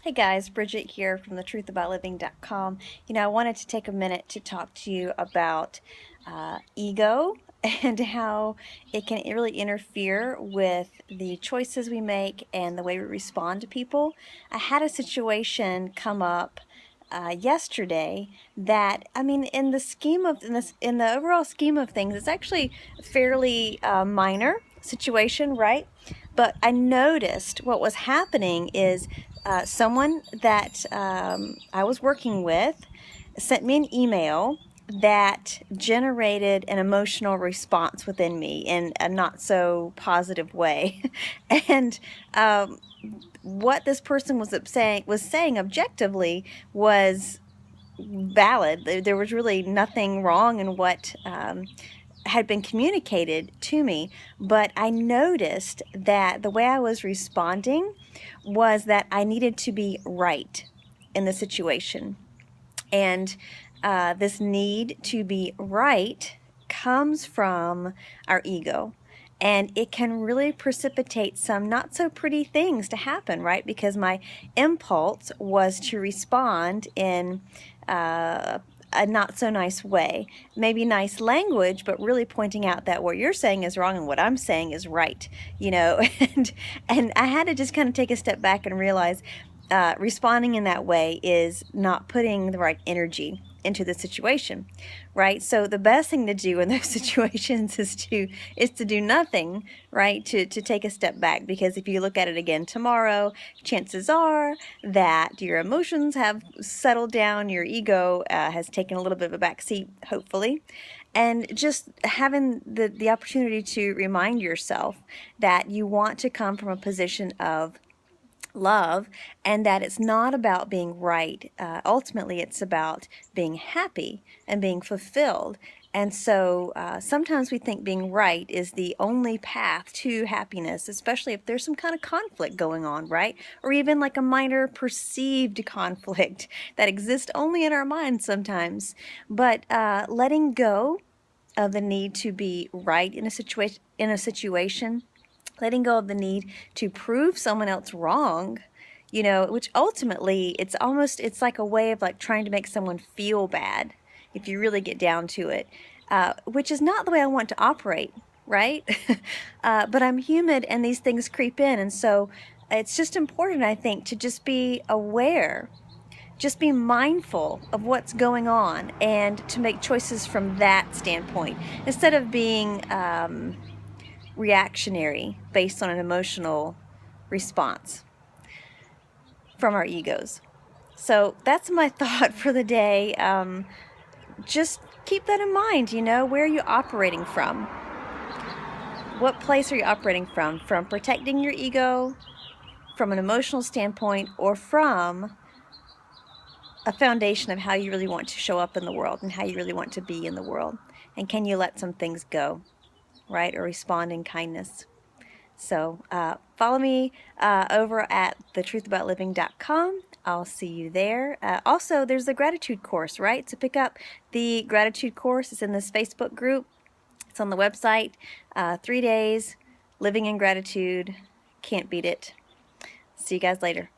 Hey guys, Bridget here from thetruthaboutliving.com. I wanted to take a minute to talk to you about ego and how it can really interfere with the choices we make and the way we respond to people. I had a situation come up yesterday that, in the in the overall scheme of things, it's actually a fairly minor situation, right? But I noticed what was happening is someone that I was working with sent me an email that generated an emotional response within me in a not so positive way. And what this person was saying objectively was valid. There was really nothing wrong in what had been communicated to me, but I noticed that the way I was responding was that I needed to be right in the situation. And this need to be right comes from our ego. And it can really precipitate some not so pretty things to happen, right? Because my impulse was to respond in a not so nice way. Maybe nice language, but really pointing out that what you're saying is wrong and what I'm saying is right, and I had to just kind of take a step back and realize responding in that way is not putting the right energy into the situation, right? So the best thing to do in those situations is to do nothing, right? To take a step back, because if you look at it again tomorrow, chances are that your emotions have settled down, your ego has taken a little bit of a back seat, hopefully, and just having the opportunity to remind yourself that you want to come from a position of love, and that it's not about being right. Ultimately, it's about being happy and being fulfilled. And so sometimes we think being right is the only path to happiness, especially if there's some kind of conflict going on, right? Or even like a minor perceived conflict that exists only in our minds sometimes. But letting go of the need to be right in a situation, letting go of the need to prove someone else wrong, which ultimately it's like a way of like trying to make someone feel bad if you really get down to it, which is not the way I want to operate, right? But I'm human and these things creep in, and so it's just important, I think, to just be aware, just be mindful of what's going on, and to make choices from that standpoint instead of being reactionary based on an emotional response from our egos. So that's my thought for the day. Just keep that in mind. Where are you operating from? What place are you operating from? From protecting your ego, from an emotional standpoint, or from a foundation of how you really want to show up in the world and how you really want to be in the world? And can you let some things go, right? Or respond in kindness? So follow me over at thetruthaboutliving.com. I'll see you there. Also, there's the gratitude course, right? So pick up the gratitude course. It's in this Facebook group. It's on the website. 3 days, living in gratitude. Can't beat it. See you guys later.